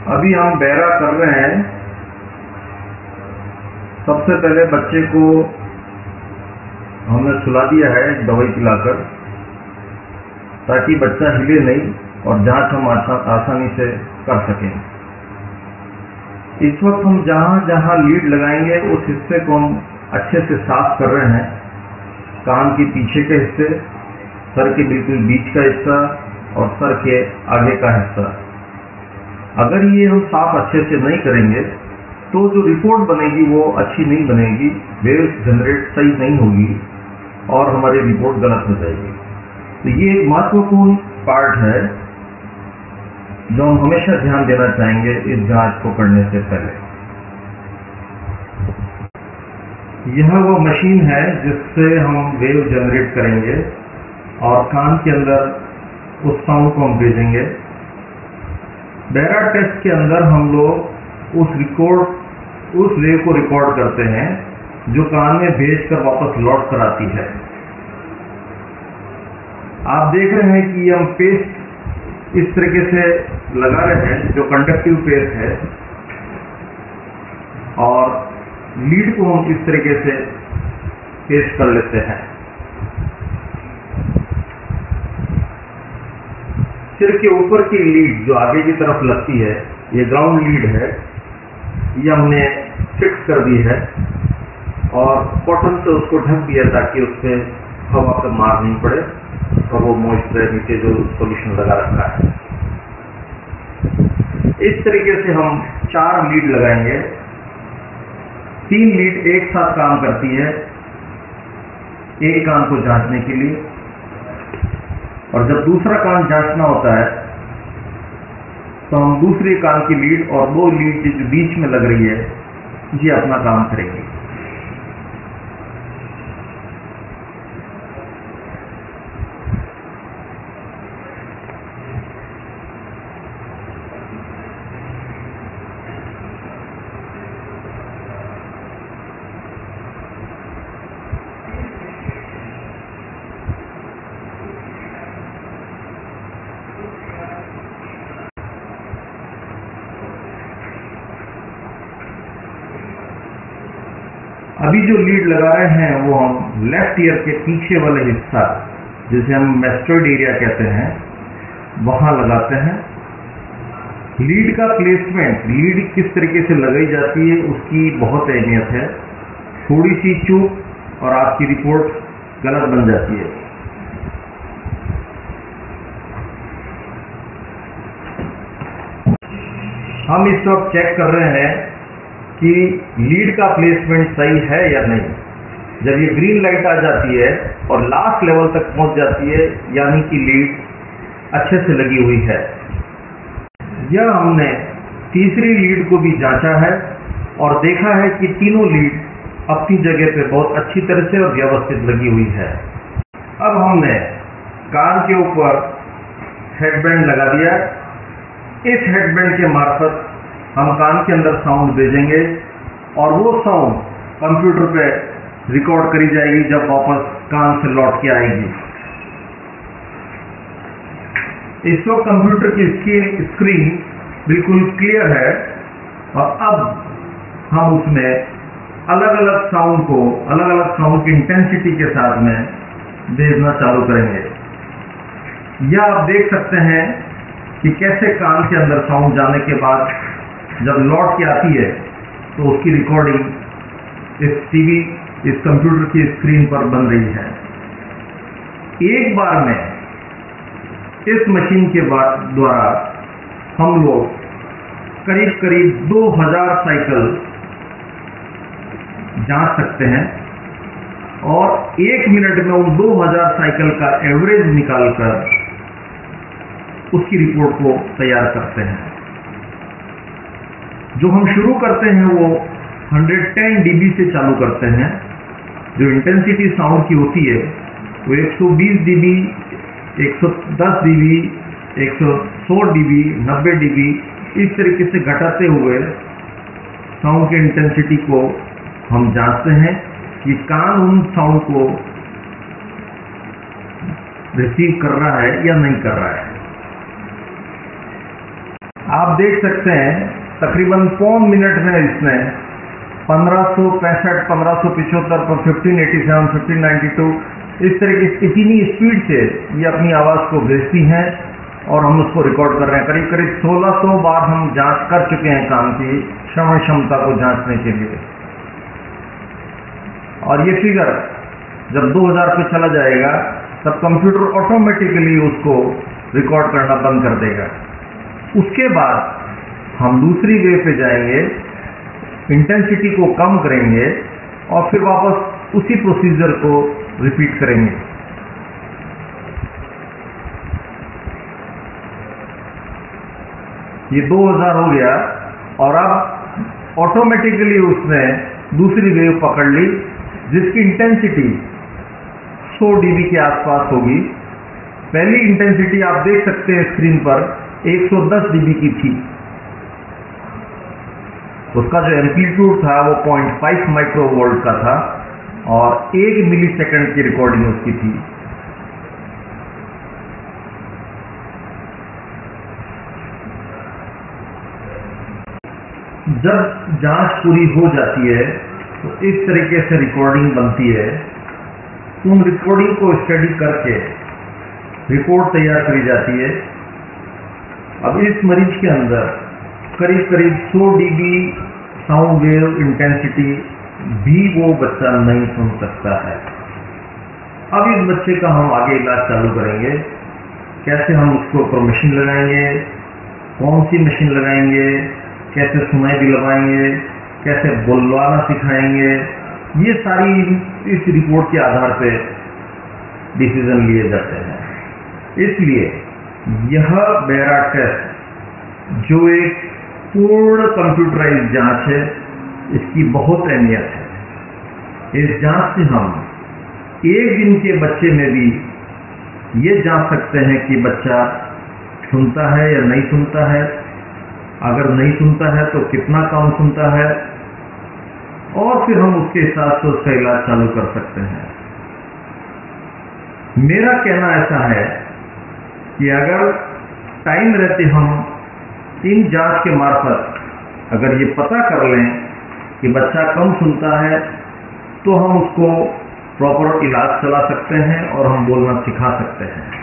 अभी हम बहरा कर रहे हैं। सबसे पहले बच्चे को हमने सुला दिया है दवाई पिलाकर, ताकि बच्चा हिले नहीं और जांच हम आसानी से कर सकें। इस वक्त हम जहां जहां लीड लगाएंगे उस हिस्से को हम अच्छे से साफ कर रहे हैं। कान के पीछे के हिस्से, सर के बिल्कुल बीच का हिस्सा और सर के आगे का हिस्सा। अगर ये हम साफ अच्छे से नहीं करेंगे तो जो रिपोर्ट बनेगी वो अच्छी नहीं बनेगी, वेव्स जनरेट सही नहीं होगी और हमारी रिपोर्ट गलत हो जाएगी। तो ये एक महत्वपूर्ण पार्ट है जो हम हमेशा ध्यान देना चाहेंगे इस जांच को करने से पहले। यह वो मशीन है जिससे हम वेव जनरेट करेंगे और कान के अंदर उस साउंड को हम भेजेंगे। बहरा टेस्ट के अंदर हम लोग उस वेव को रिकॉर्ड करते हैं जो कान में भेजकर वापस लौट कर आती है। आप देख रहे हैं कि हम पेस्ट इस तरीके से लगा रहे हैं जो कंडक्टिव पेस्ट है, और लीड को हम इस तरीके से पेस्ट कर लेते हैं। सिर के ऊपर की लीड जो आगे की तरफ लगती है, ये ग्राउंड लीड है, ये हमने फिक्स कर दी है और कॉटन से उसको ढक दिया ताकि उस पर हवा का मार नहीं पड़े और वो मॉइस्चर नीचे जो सॉल्यूशन लगा रखा है। इस तरीके से हम 4 लीड लगाएंगे। 3 लीड एक साथ काम करती है एक कान को जांचने के लिए, और जब दूसरा कान जांचना होता है तो हम दूसरे कान की लीड और 2 लीड जो बीच में लग रही है ये अपना काम करेंगे। अभी जो लीड लगा रहे हैं वो हम लेफ्ट ईयर के पीछे वाले हिस्सा, जिसे हम मैस्टर्ड एरिया कहते हैं, वहां लगाते हैं। लीड का प्लेसमेंट, लीड किस तरीके से लगाई जाती है उसकी बहुत अहमियत है। थोड़ी सी चूक और आपकी रिपोर्ट गलत बन जाती है। हम इस वक्त चेक कर रहे हैं कि लीड का प्लेसमेंट सही है या नहीं। जब ये ग्रीन लाइट आ जाती है और लास्ट लेवल तक पहुंच जाती है, यानी कि लीड अच्छे से लगी हुई है। यह हमने तीसरी लीड को भी जांचा है और देखा है कि तीनों लीड अपनी जगह पे बहुत अच्छी तरह से और व्यवस्थित लगी हुई है। अब हमने कान के ऊपर हेडबैंड लगा दिया। इस हेडबैंड के मार्फत हम कान के अंदर साउंड भेजेंगे और वो साउंड कंप्यूटर पे रिकॉर्ड करी जाएगी जब वापस कान से लौट के आएगी। इस वक्त कंप्यूटर की स्क्रीन बिल्कुल क्लियर है और अब हम उसमें अलग अलग साउंड की इंटेंसिटी के साथ में भेजना चालू करेंगे। यह आप देख सकते हैं कि कैसे कान के अंदर साउंड जाने के बाद जब लौट के आती है तो उसकी रिकॉर्डिंग इस कंप्यूटर की स्क्रीन पर बन रही है। एक बार में इस मशीन के द्वारा हम लोग करीब 2000 साइकिल जांच सकते हैं और 1 मिनट में उन 2000 साइकिल का एवरेज निकालकर उसकी रिपोर्ट को तैयार करते हैं। जो हम शुरू करते हैं वो 110 dB से चालू करते हैं। जो इंटेंसिटी साउंड की होती है वो 120 dB, 110 dB, 100 dB, 90 dB इस तरीके से घटाते हुए साउंड की इंटेंसिटी को हम जांचते हैं कि कान उन साउंड को रिसीव कर रहा है या नहीं कर रहा है। आप देख सकते हैं तकरीबन पौन मिनट में इसने 1565, 1575 पर 1587, 1592 इस तरीके से इतनी स्पीड से ये अपनी आवाज़ को भेजती हैं और हम उसको रिकॉर्ड कर रहे हैं। करीब करीब 1600 बार हम जांच कर चुके हैं कान की श्रवण क्षमता को जांचने के लिए। और ये फिगर जब 2000 पे चला जाएगा तब कंप्यूटर ऑटोमेटिकली उसको रिकॉर्ड करना बंद कर देगा। उसके बाद हम दूसरी वेव पे जाएंगे, इंटेंसिटी को कम करेंगे और फिर वापस उसी प्रोसीजर को रिपीट करेंगे। ये 2000 हो गया और अब ऑटोमेटिकली उसने दूसरी वेव पकड़ ली जिसकी इंटेंसिटी 100 dB के आसपास होगी। पहली इंटेंसिटी आप देख सकते हैं स्क्रीन पर 110 dB की थी। उसका जो एम्पलीट्यूड था वो 0.5 माइक्रोवोल्ट का था और 1 मिलीसेकंड की रिकॉर्डिंग उसकी थी। जब जांच पूरी हो जाती है तो इस तरीके से रिकॉर्डिंग बनती है। उन रिकॉर्डिंग को स्टडी करके रिपोर्ट तैयार करी जाती है। अब इस मरीज के अंदर करीब करीब 100 dB साउंड वेव इंटेंसिटी भी वो बच्चा नहीं सुन सकता है। अब इस बच्चे का हम आगे इलाज चालू करेंगे। कैसे हम उसके ऊपर मशीन लगाएंगे, कौन सी मशीन लगाएंगे, कैसे सुनाई दिलवाएंगे, कैसे बुलवाना सिखाएंगे, ये सारी इस रिपोर्ट के आधार पे डिसीजन लिए जाते हैं। इसलिए यह बेरा टेस्ट जो एक पूर्ण कंप्यूटराइज्ड जांच है, इसकी बहुत अहमियत है। इस जांच से हम एक दिन के बच्चे में भी ये जांच सकते हैं कि बच्चा सुनता है या नहीं सुनता है। अगर नहीं सुनता है तो कितना कम सुनता है और फिर हम उसके हिसाब से उसका इलाज चालू कर सकते हैं। मेरा कहना ऐसा है कि अगर टाइम रहते हम इन जांच के मार्फत अगर ये पता कर लें कि बच्चा कम सुनता है तो हम उसको प्रॉपर इलाज चला सकते हैं और हम बोलना सिखा सकते हैं।